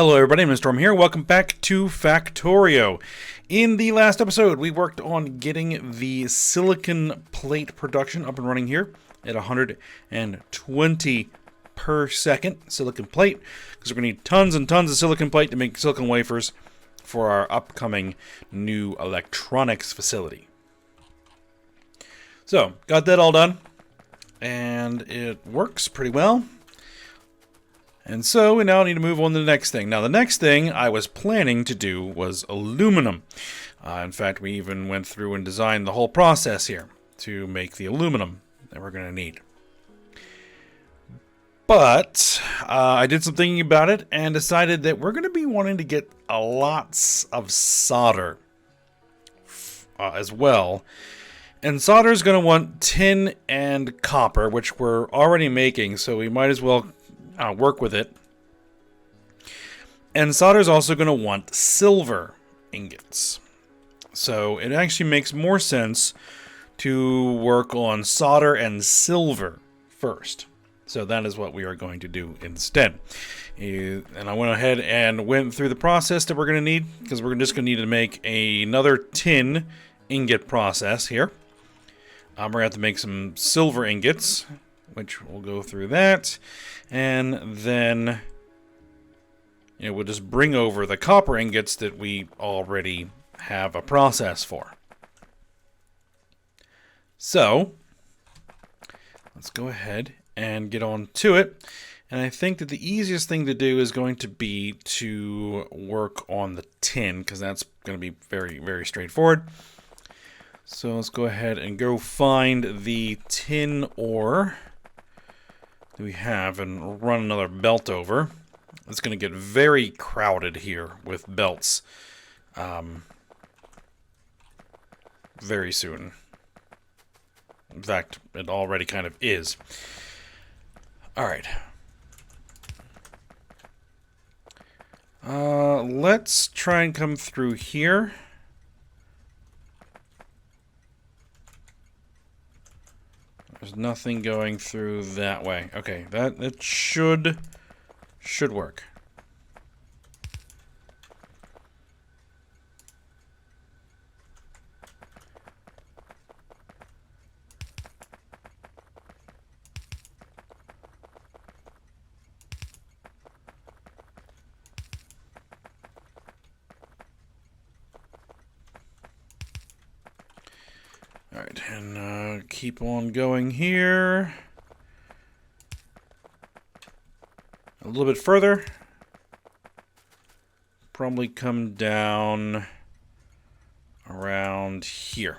Hello everybody, I'm Storm here. Welcome back to Factorio. In the last episode, we worked on getting the silicon plate production up and running here at 120 per second silicon plate, because we're going to need tons and tons of silicon plate to make silicon wafers for our upcoming new electronics facility. So, got that all done, and it works pretty well. And so we now need to move on to the next thing. Now, the next thing I was planning to do was aluminum. In fact, we even went through and designed the whole process here to make the aluminum that we're going to need. But I did some thinking about it and decided that we're going to be wanting to get a lots of solder as well. And solder is going to want tin and copper, which we're already making, so we might as well work with it. And solder is also going to want silver ingots. So it actually makes more sense to work on solder and silver first. So that is what we are going to do instead. And I went ahead and went through the process that we're going to need, because we're just going to need to make another tin ingot process here. We're going to have to make some silver ingots, which we'll go through that. And then we'll just bring over the copper ingots that we already have a process for. So let's go ahead and get on to it. And I think that the easiest thing to do is going to be to work on the tin, because that's going to be very, very straightforward. So let's go ahead and go find the tin ore that we have and run another belt over. It's going to get very crowded here with belts very soon. In fact, it already kind of is. Alright. Let's try and come through here. There's nothing going through that way. Okay, that should work. Alright, and keep on going here. A little bit further. Probably come down around here.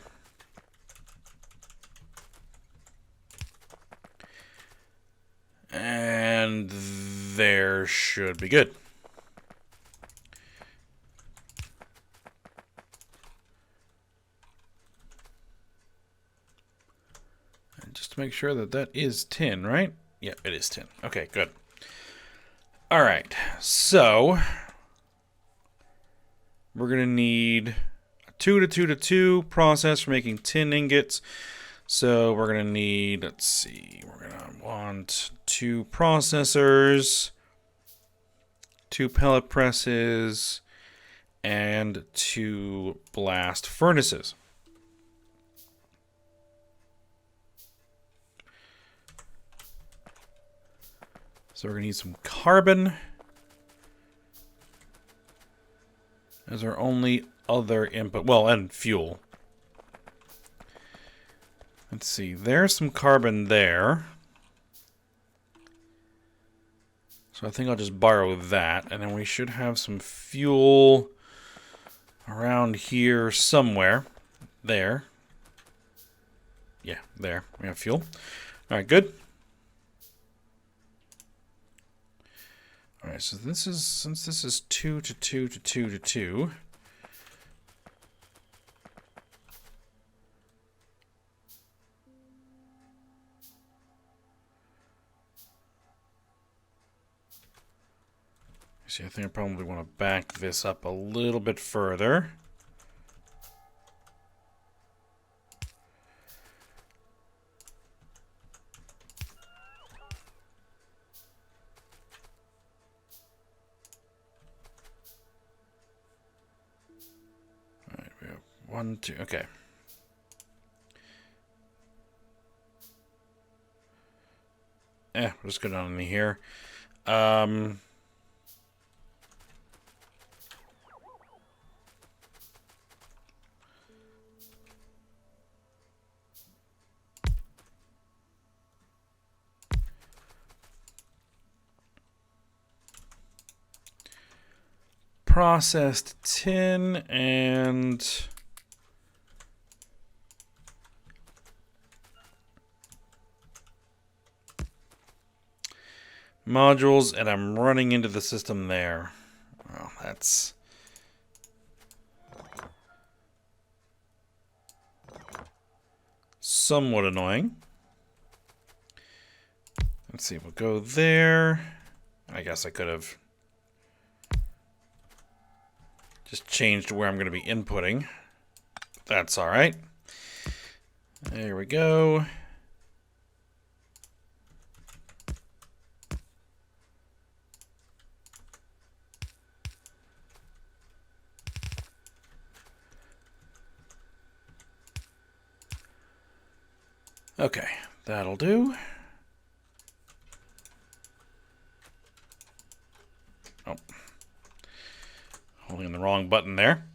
And there should be good. Just to make sure that that is tin, right? Yeah, it is tin. Okay, good. All right, so we're going to need a 2 to 2 to 2 process for making tin ingots. So we're going to need, let's see, we're going to want 2 processors, 2 pellet presses, and 2 blast furnaces. So we're going to need some carbon as our only other input. Well, and fuel. Let's see. There's some carbon there. So I think I'll just borrow that. And then we should have some fuel around here somewhere. There. Yeah, there. We have fuel. All right, good. Alright, so this is, since this is 2 to 2 to 2 to 2, see, I think I probably want to back this up a little bit further. 1, 2. Okay. We'll just go down in here. Processed tin and modules, and I'm running into the system there. Well, that's somewhat annoying. Let's see, we'll go there. I guess I could have just changed where I'm going to be inputting. That's all right. There we go. Okay, that'll do. Oh, holding the wrong button there.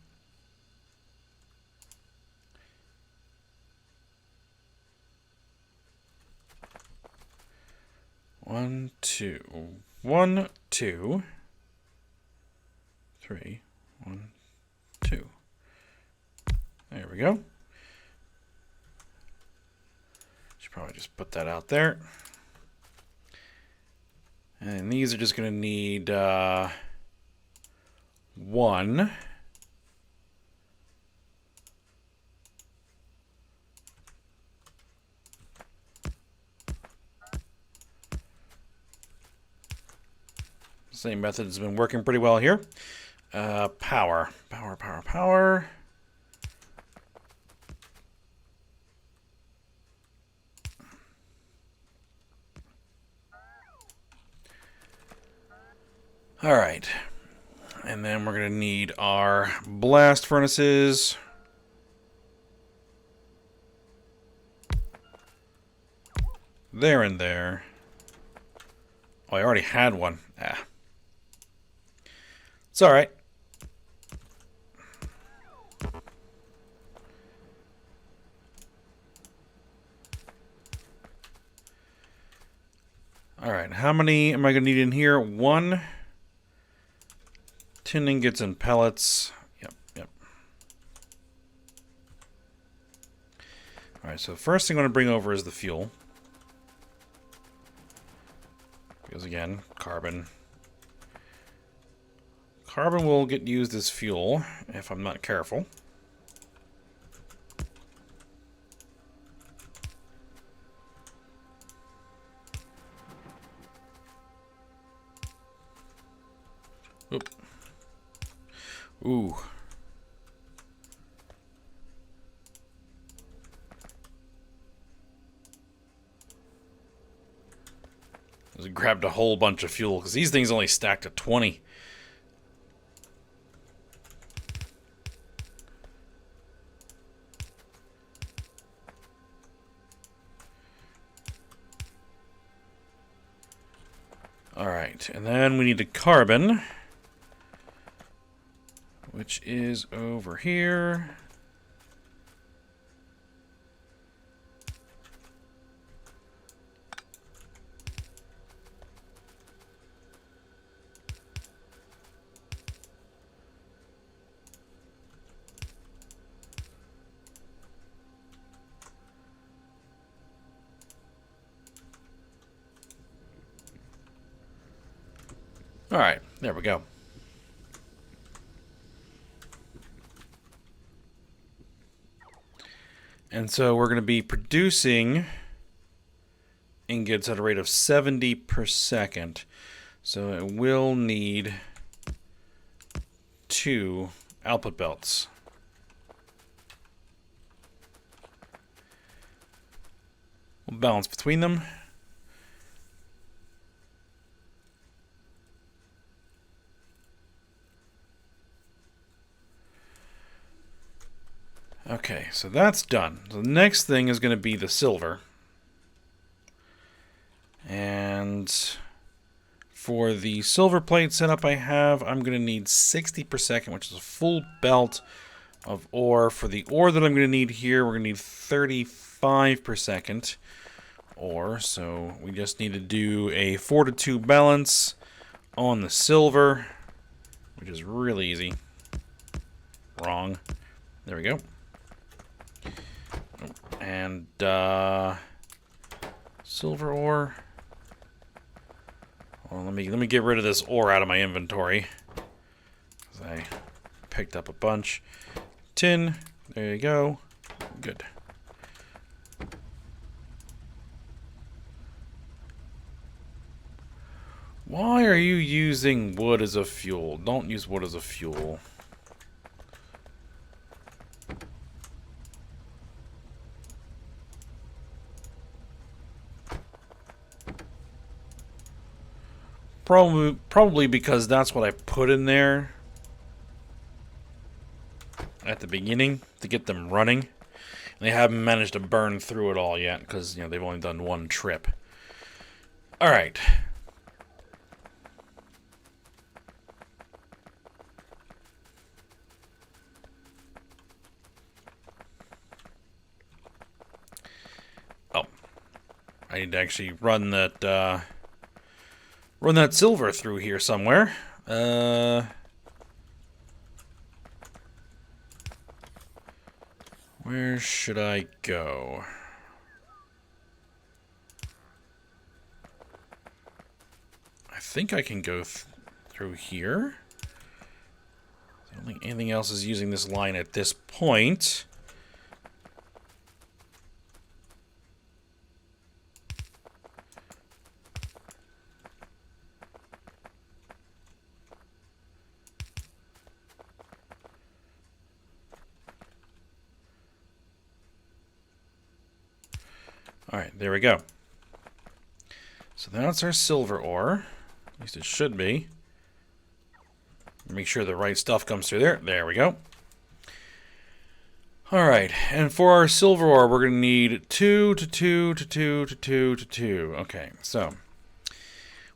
One, two. 1, 2, 3. 1, 2. There we go. Should probably just put that out there. And these are just going to need 1. Same method has been working pretty well here. Power. All right. And then we're going to need our blast furnaces. There and there. Oh, I already had one. It's all right. All right, how many am I going to need in here? 1. Tin ingots and pellets. Yep. All right, so the first thing I'm going to bring over is the fuel. Because again, carbon. Carbon will get used as fuel if I'm not careful. Oop. Ooh. Just grabbed a whole bunch of fuel because these things only stack to 20. All right, and then we need the carbon, which is over here. All right, there we go. And so we're going to be producing ingots at a rate of 70 per second. So it will need 2 output belts. We'll balance between them. Okay, so that's done. So the next thing is going to be the silver. And for the silver plate setup I have, I'm going to need 60 per second, which is a full belt of ore. For the ore that I'm going to need here, we're going to need 35 per second ore. So we just need to do a 4-to-2 balance on the silver, which is really easy. Wrong. There we go. And silver ore. Well, let me get rid of this ore out of my inventory, 'cause I picked up a bunch. Tin. There you go. Good. Why are you using wood as a fuel? Don't use wood as a fuel. Probably because that's what I put in there at the beginning to get them running. And they haven't managed to burn through it all yet because, they've only done one trip. All right. Oh, I need to actually run that silver through here somewhere. Where should I go? I think I can go through here. I don't think anything else is using this line at this point. Alright, there we go. So that's our silver ore. At least it should be. Make sure the right stuff comes through there. There we go. Alright, and for our silver ore, we're going to need 2 to 2 to 2 to 2 to 2. Okay, so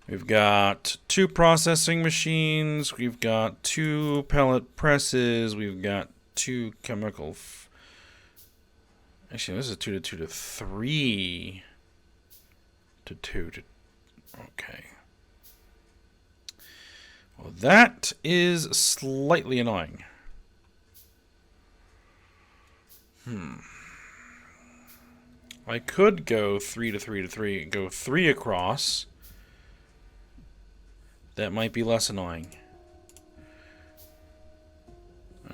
we've got 2 processing machines. We've got 2 pellet presses. We've got 2 chemical... Actually, this is 2 to 2 to 3 to 2 to... Okay. Well, that is slightly annoying. I could go 3 to 3 to 3, go 3 across. That might be less annoying.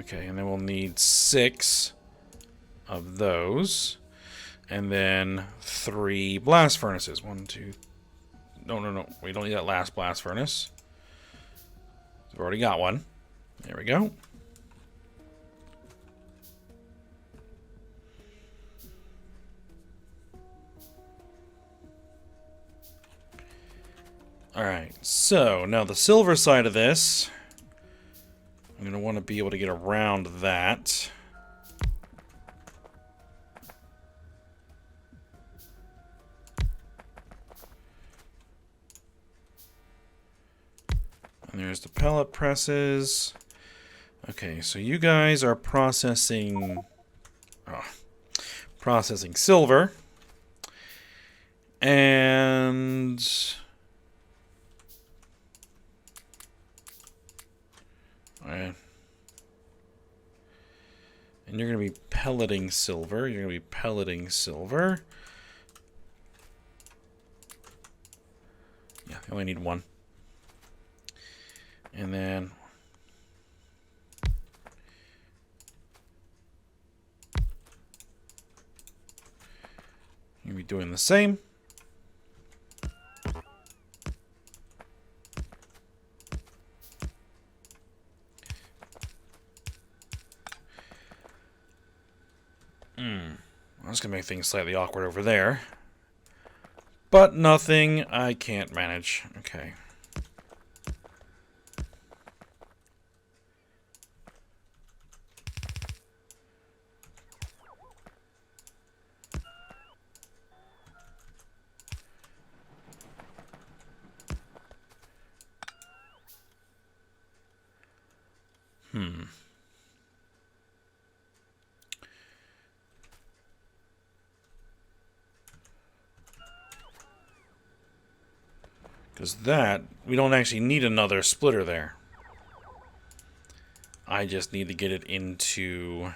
Okay, and then we'll need 6 of those. And then 3 blast furnaces. 1, 2... No. We don't need that last blast furnace. We've already got one. There we go. Alright, so now the silver side of this, I'm going to want to be able to get around that. And there's the pellet presses. Okay, so you guys are processing silver. And you're going to be pelleting silver. You're going to be pelleting silver. Yeah, you only need 1. And then you're going to be doing the same. That's going to make things slightly awkward over there. But nothing I can't manage. Okay. Because that, we don't actually need another splitter there. I just need to get it into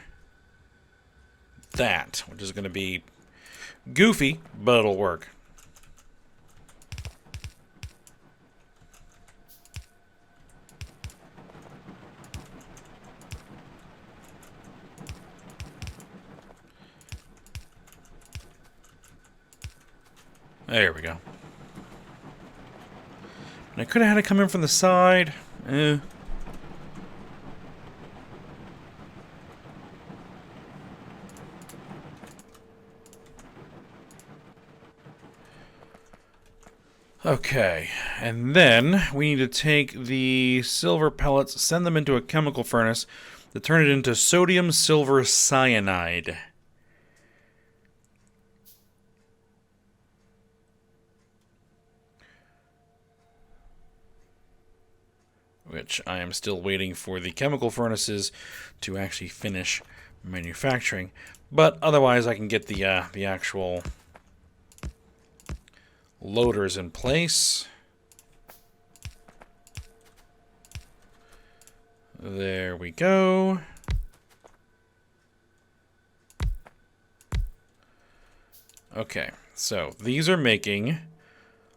that, which is going to be goofy, but it'll work. There we go. And I could have had it come in from the side. Okay, and then we need to take the silver pellets, send them into a chemical furnace to turn it into sodium silver cyanide. Which I am still waiting for the chemical furnaces to actually finish manufacturing. But otherwise I can get the actual loaders in place. There we go. Okay, so these are making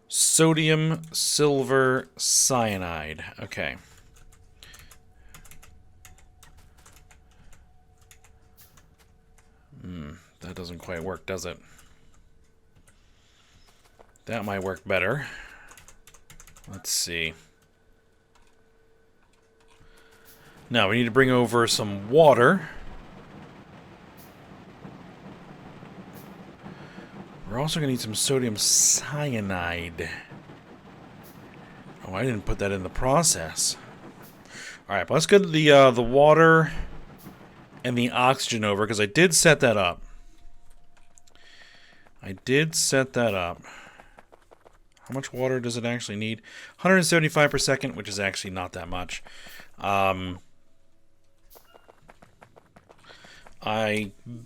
sodium silver cyanide. Okay. That doesn't quite work, does it? That might work better. Let's see. Now we need to bring over some water. We're also going to need some sodium cyanide. Oh, I didn't put that in the process. Alright, but let's get the water and the oxygen over, because I did set that up. How much water does it actually need? 175 per second, which is actually not that much. I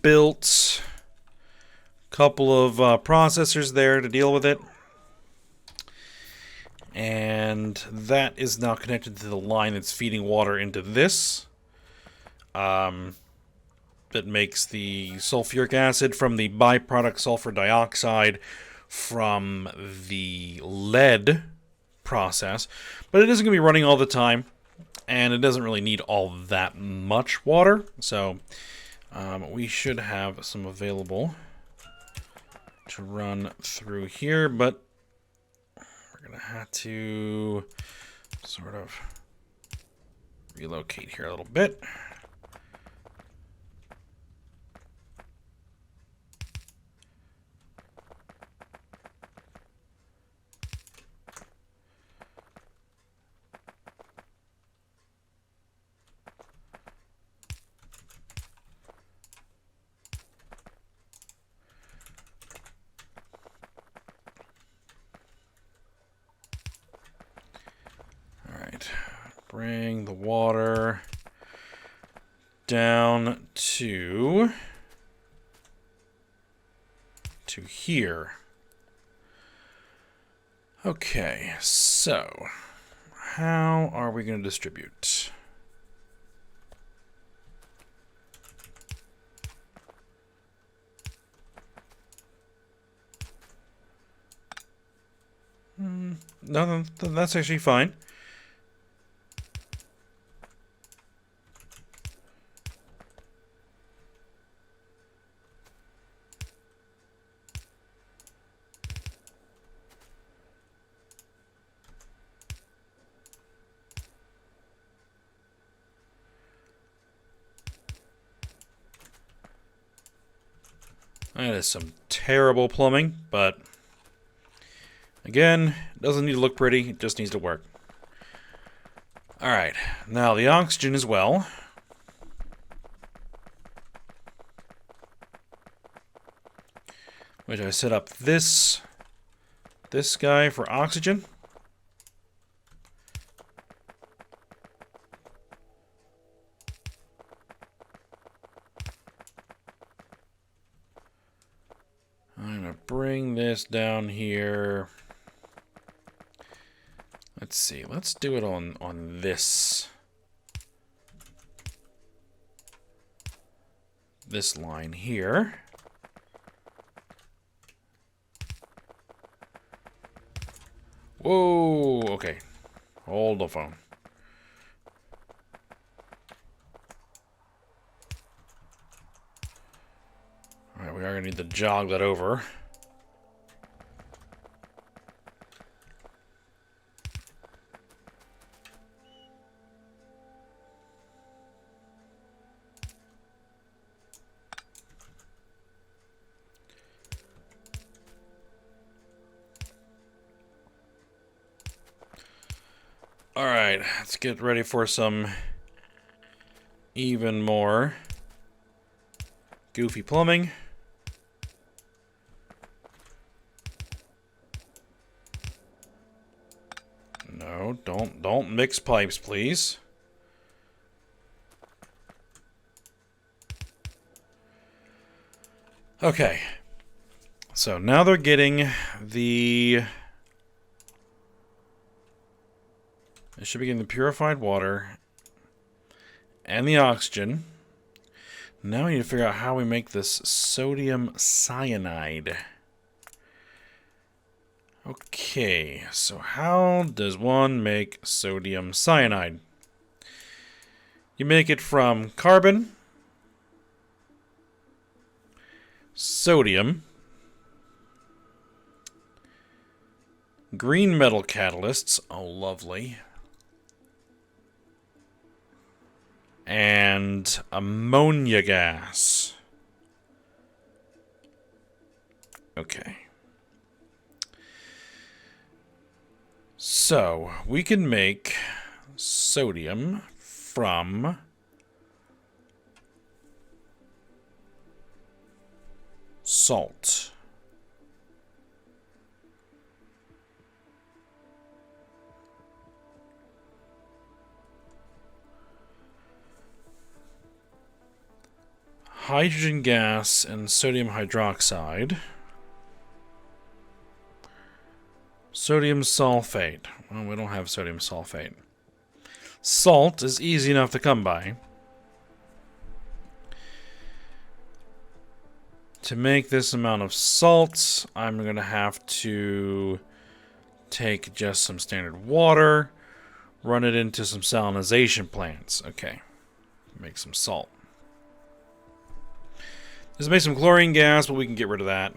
built a couple of processors there to deal with it. And that is now connected to the line that's feeding water into this. That makes the sulfuric acid from the byproduct sulfur dioxide from the lead process. But it isn't going to be running all the time, and it doesn't really need all that much water. So we should have some available to run through here, but we're going to have to sort of relocate here a little bit. Bring the water down to here. Okay, so how are we going to distribute? No, that's actually fine. That is some terrible plumbing, but again, it doesn't need to look pretty, it just needs to work. Alright, now the oxygen as well. Which I set up this guy for oxygen. gonna bring this down here. Let's see. Let's do it on this line here. Whoa. Okay. Hold the phone. All right, we are gonna need to jog that over. Alright, let's get ready for some even more goofy plumbing. No, don't mix pipes, please. Okay. So now they're getting the... It should be getting the purified water and the oxygen. Now we need to figure out how we make this sodium cyanide. Okay, so how does one make sodium cyanide? You make it from carbon, sodium, green metal catalysts, oh lovely, and ammonia gas. Okay. So, we can make sodium from salt. Hydrogen gas and sodium hydroxide. Sodium sulfate. Well, we don't have sodium sulfate. Salt is easy enough to come by. To make this amount of salt, I'm going to have to take just some standard water, run it into some salinization plants. Okay, make some salt. This makes some chlorine gas, but we can get rid of that.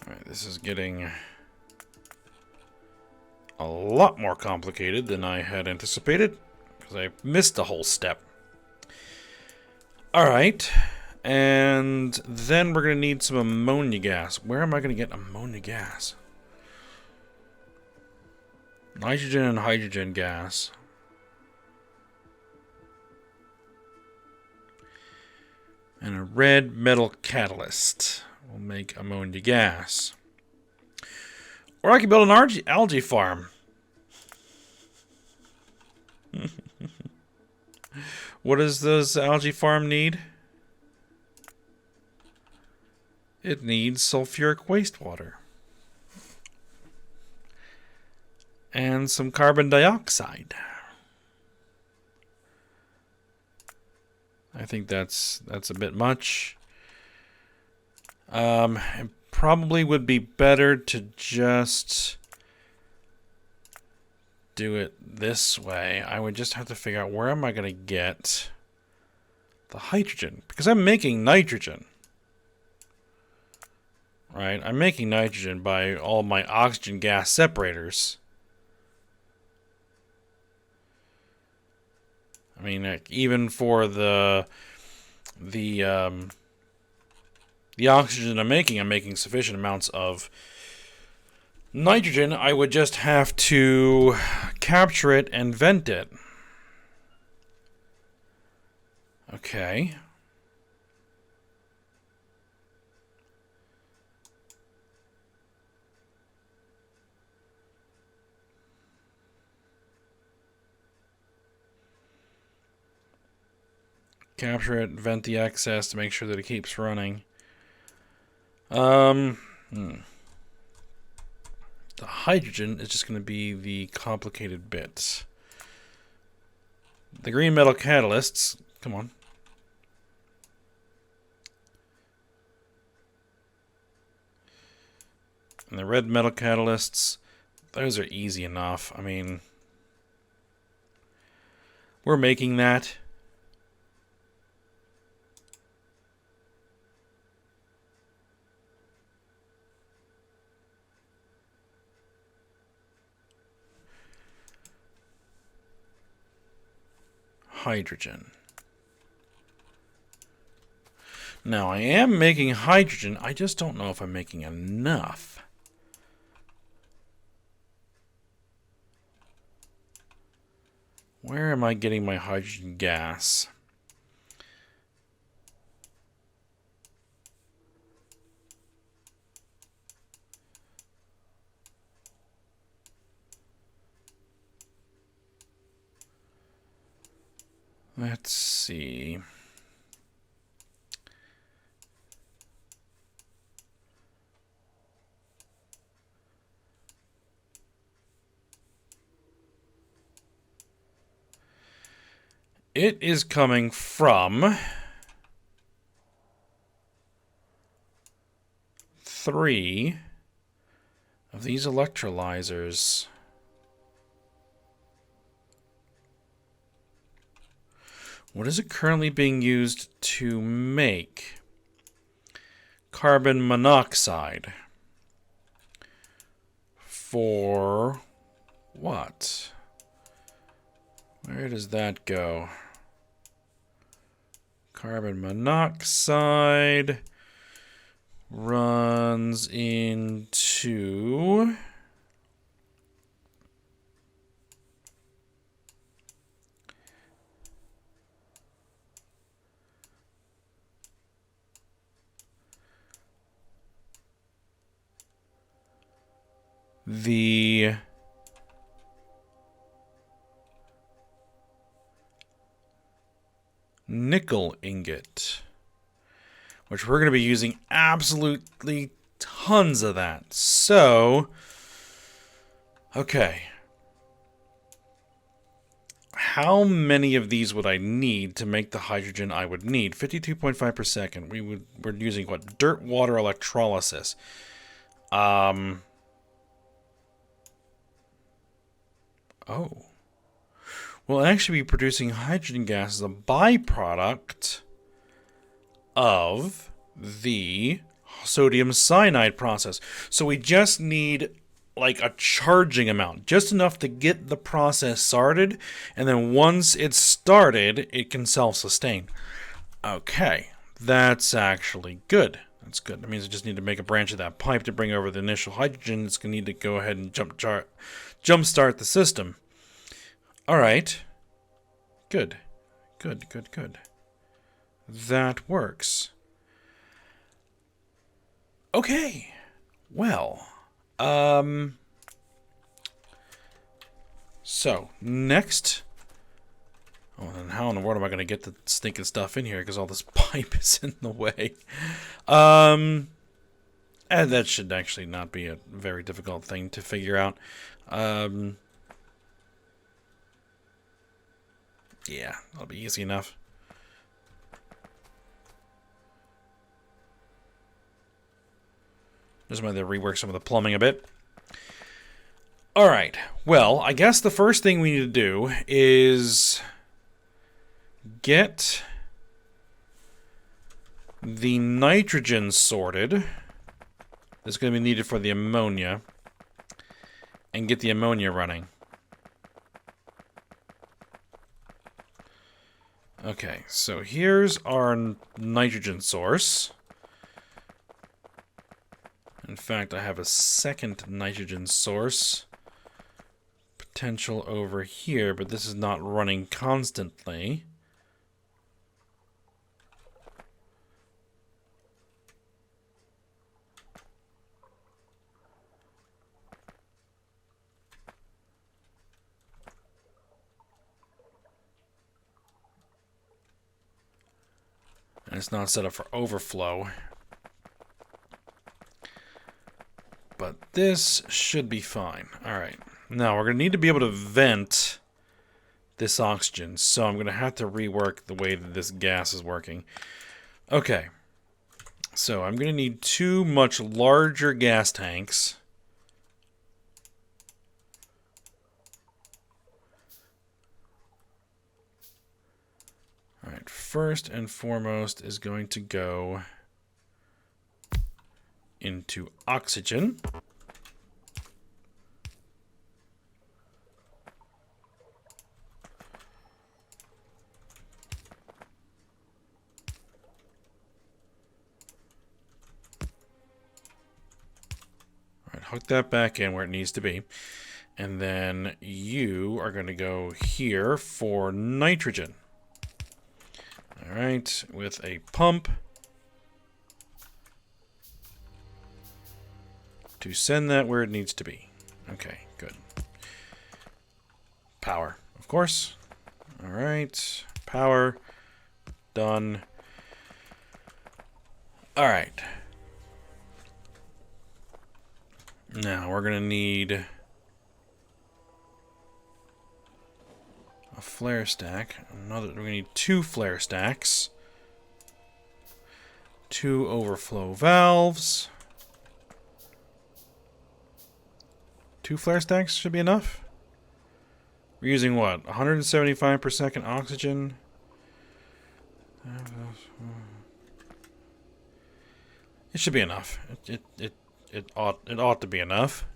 Alright, this is getting a lot more complicated than I had anticipated, because I missed a whole step. Alright, and then we're going to need some ammonia gas. Where am I going to get ammonia gas? Nitrogen and hydrogen gas. And a red metal catalyst will make ammonia gas. Or I could build an algae farm. What does this algae farm need? It needs sulfuric wastewater. And some carbon dioxide. I think that's a bit much. It probably would be better to just do it this way. I would just have to figure out where am I going to get the hydrogen, because I'm making nitrogen. Right? I'm making nitrogen by all my oxygen gas separators. I mean, like, even for the oxygen I'm making sufficient amounts of nitrogen. I would just have to capture it and vent it. Okay. Capture it, vent the excess to make sure that it keeps running. The hydrogen is just going to be the complicated bit. The green metal catalysts, come on. And the red metal catalysts, those are easy enough. I mean, we're making that. Hydrogen. Now, I am making hydrogen. I just don't know if I'm making enough. Where am I getting my hydrogen gas? Let's see. It is coming from 3 of these electrolyzers. What is it currently being used to make? Carbon monoxide. For what? Where does that go? Carbon monoxide runs into the nickel ingot, which we're going to be using absolutely tons of that. So, okay. How many of these would I need to make the hydrogen I would need? 52.5 per second. We're using what? Dirt water electrolysis. Oh. We'll actually be producing hydrogen gas as a byproduct of the sodium cyanide process. So we just need like a charging amount, just enough to get the process started, and then once it's started, it can self-sustain. Okay, that's actually good. That's good. That means I just need to make a branch of that pipe to bring over the initial hydrogen. It's going to need to go ahead and jumpstart the system. All right. Good. Good, good, good. That works. Okay. Well, so, next. Oh, and how in the world am I going to get the stinking stuff in here because all this pipe is in the way? And that should actually not be a very difficult thing to figure out. Yeah, that'll be easy enough. Just might have to rework some of the plumbing a bit. Alright, well, I guess the first thing we need to do is get the nitrogen sorted. That's going to be needed for the ammonia. And get the ammonia running. Okay, so here's our nitrogen source. In fact, I have a second nitrogen source potential over here, but this is not running constantly. And it's not set up for overflow. But this should be fine. Alright. Now, we're going to need to be able to vent this oxygen. So I'm going to have to rework the way that this gas is working. Okay. So I'm going to need 2 much larger gas tanks. Alright, first and foremost is going to go into oxygen. Alright, hook that back in where it needs to be. And then you are going to go here for nitrogen. Alright, with a pump to send that where it needs to be. Okay, good. Power, of course. Alright, power. Done. Alright. Now we're going to need a flare stack. We're going to need 2 flare stacks. 2 overflow valves. 2 flare stacks should be enough. We're using what? 175 per second oxygen. It should be enough. It ought to be enough.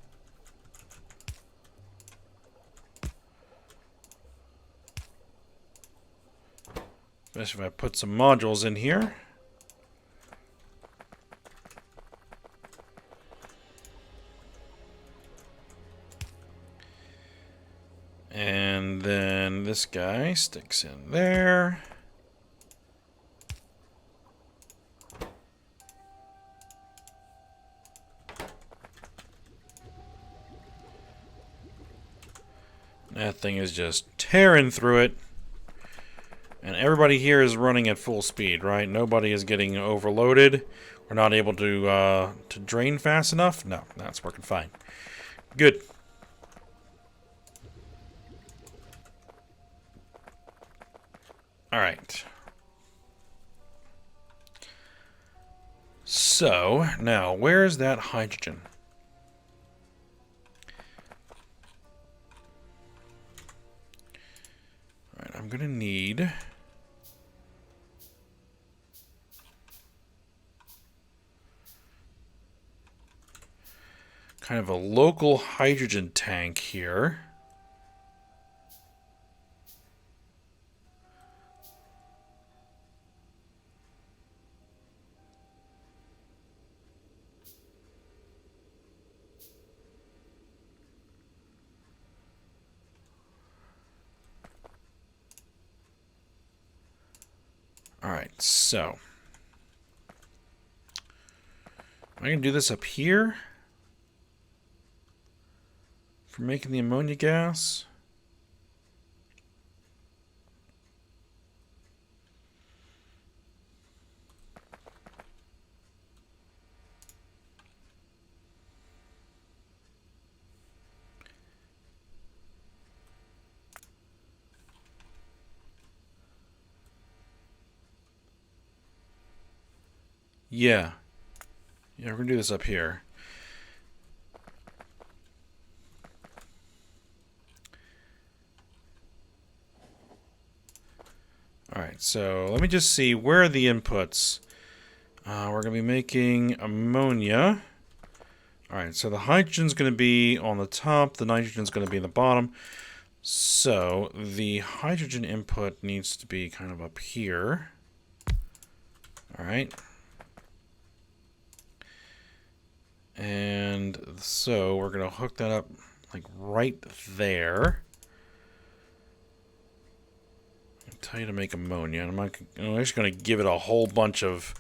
Especially if I put some modules in here. And then this guy sticks in there. That thing is just tearing through it. And everybody here is running at full speed, right? Nobody is getting overloaded. We're not able to drain fast enough. No, that's working fine. Good. All right. So, now, where's that hydrogen? All right, I'm going to need kind of a local hydrogen tank here. Alright, so am I going to do this up here for making the ammonia gas? Yeah. Yeah, we're going to do this up here. Alright, so let me just see, where are the inputs? We're going to be making ammonia. Alright, so the hydrogen's going to be on the top, the nitrogen's going to be in the bottom. So the hydrogen input needs to be kind of up here. Alright. And so we're going to hook that up like right there. I'll tell you to make ammonia. I'm just going to give it a whole bunch of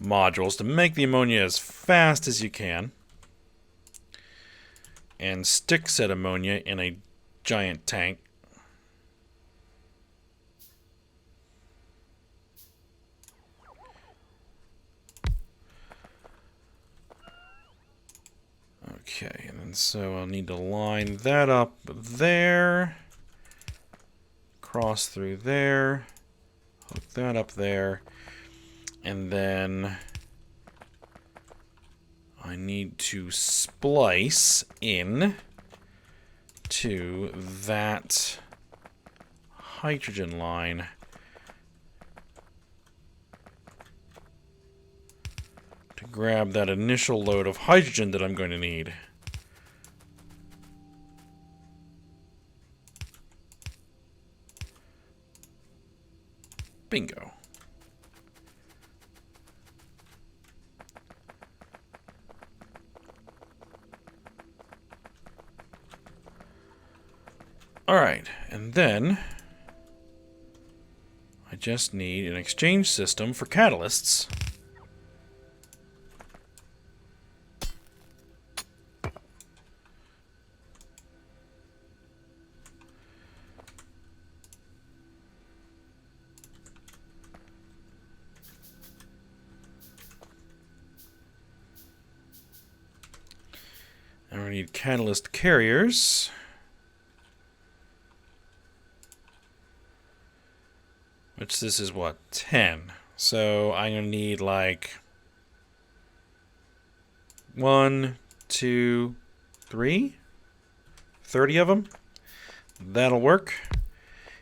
modules to make the ammonia as fast as you can. And stick set ammonia in a giant tank. so I'll need to line that up there, cross through there, hook that up there, and then I need to splice in to that hydrogen line. To grab that initial load of hydrogen that I'm going to need. Bingo. Alright, and then I just need an exchange system for catalysts. And we need catalyst carriers. Which this is what? 10. So I'm going to need like 1, 2, 3, 30 of them. That'll work.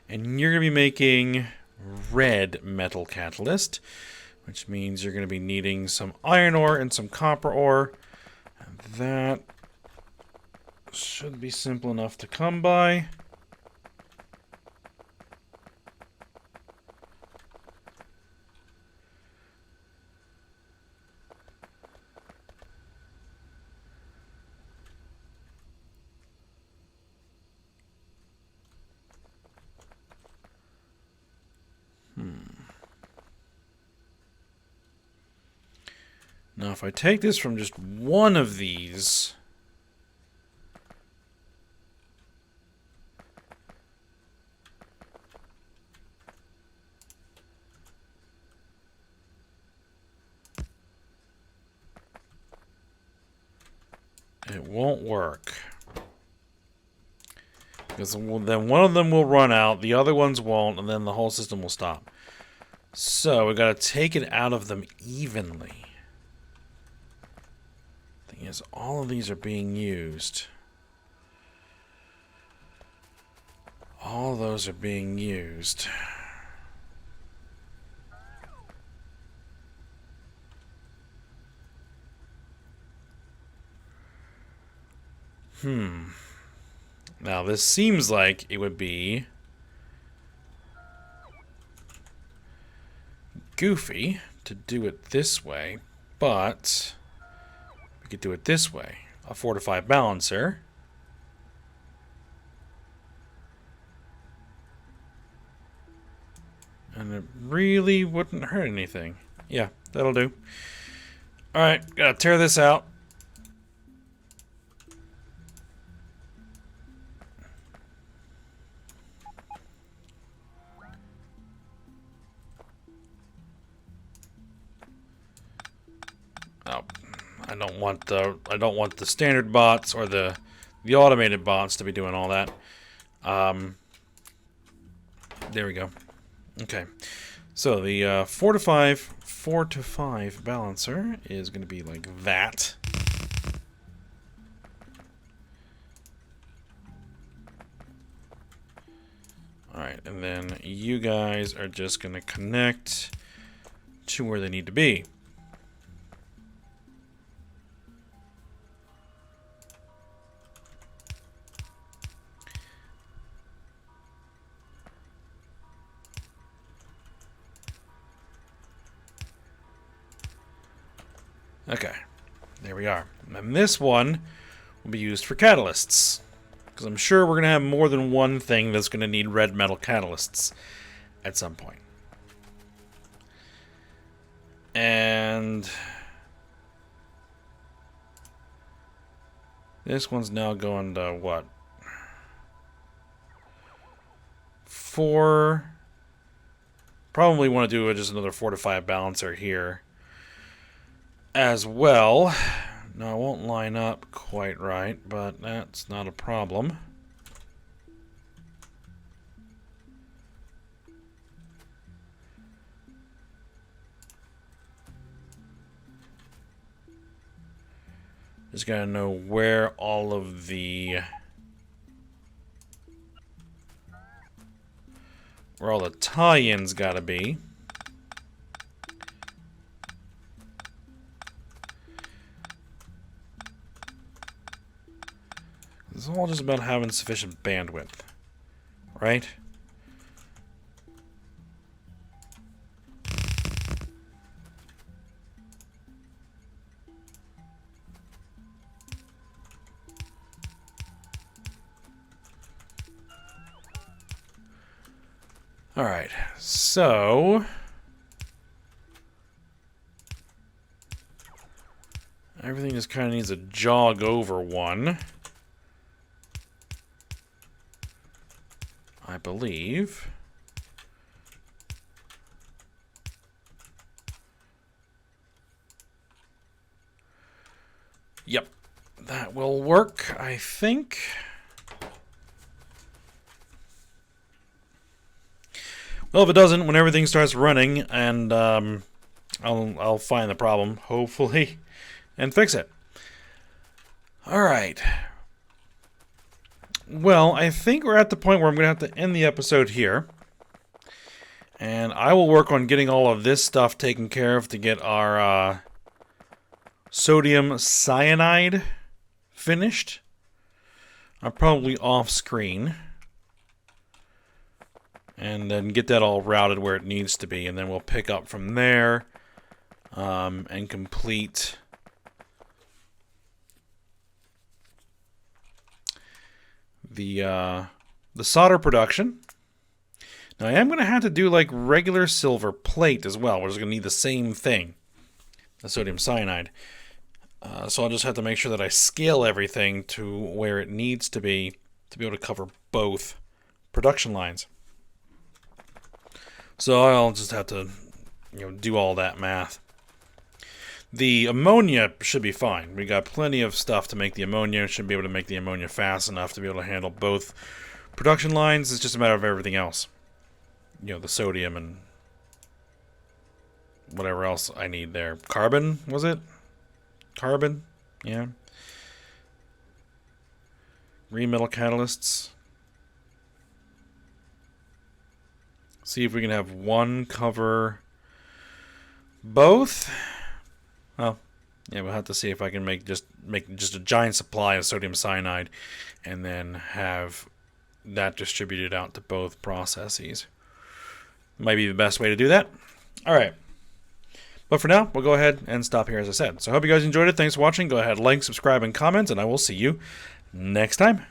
And you're going to be making red metal catalyst, which means you're going to be needing some iron ore and some copper ore. And that should be simple enough to come by. Now, if I take this from just one of these, it won't work. Because then one of them will run out, the other ones won't, and then the whole system will stop. So, we've got to take it out of them evenly. Thing is, all of these are being used. All of those are being used. Now, this seems like it would be goofy to do it this way, but we could do it this way. A 4 to 5 balancer. And it really wouldn't hurt anything. Yeah, that'll do. Alright, gotta tear this out. Oh, I don't want the standard bots or the automated bots to be doing all that. There we go. Okay, so the 4 to 5 balancer is going to be like that. Alright, and then you guys are just going to connect to where they need to be. Okay, there we are. And this one will be used for catalysts. Because I'm sure we're going to have more than one thing that's going to need red metal catalysts at some point. And this one's now going to what? 4. Probably want to do just another 4 to 5 balancer here as well, Now, it won't line up quite right, but that's not a problem. Just gotta know where all of the... where all the tie-ins gotta be. It's all just about having sufficient bandwidth, right? Alright, so... everything just kind of needs a jog over one. I believe. Yep, that will work, I think. Well, if it doesn't, when everything starts running, and I'll find the problem, hopefully, and fix it. All right. Well, I think we're at the point where I'm going to have to end the episode here. And I will work on getting all of this stuff taken care of to get our sodium cyanide finished. I'm probably off screen. And then get that all routed where it needs to be. And then we'll pick up from there and complete... the solder production. Now I am going to have to do like regular silver plate as well. We're just going to need the same thing, the sodium cyanide. So I'll just have to make sure that I scale everything to where it needs to be able to cover both production lines. So I'll just have to, do all that math. The ammonia should be fine. We got plenty of stuff to make the ammonia. Should be able to make the ammonia fast enough to be able to handle both production lines. It's just a matter of everything else. The sodium and whatever else I need there. Carbon, was it? Carbon? Yeah. Green metal catalysts. See if we can have one cover both. Well, yeah, we'll have to see if I can make just a giant supply of sodium cyanide and then have that distributed out to both processes. Might be the best way to do that. All right. But for now, we'll go ahead and stop here, as I said. So I hope you guys enjoyed it. Thanks for watching. Go ahead, like, subscribe, and comment, and I will see you next time.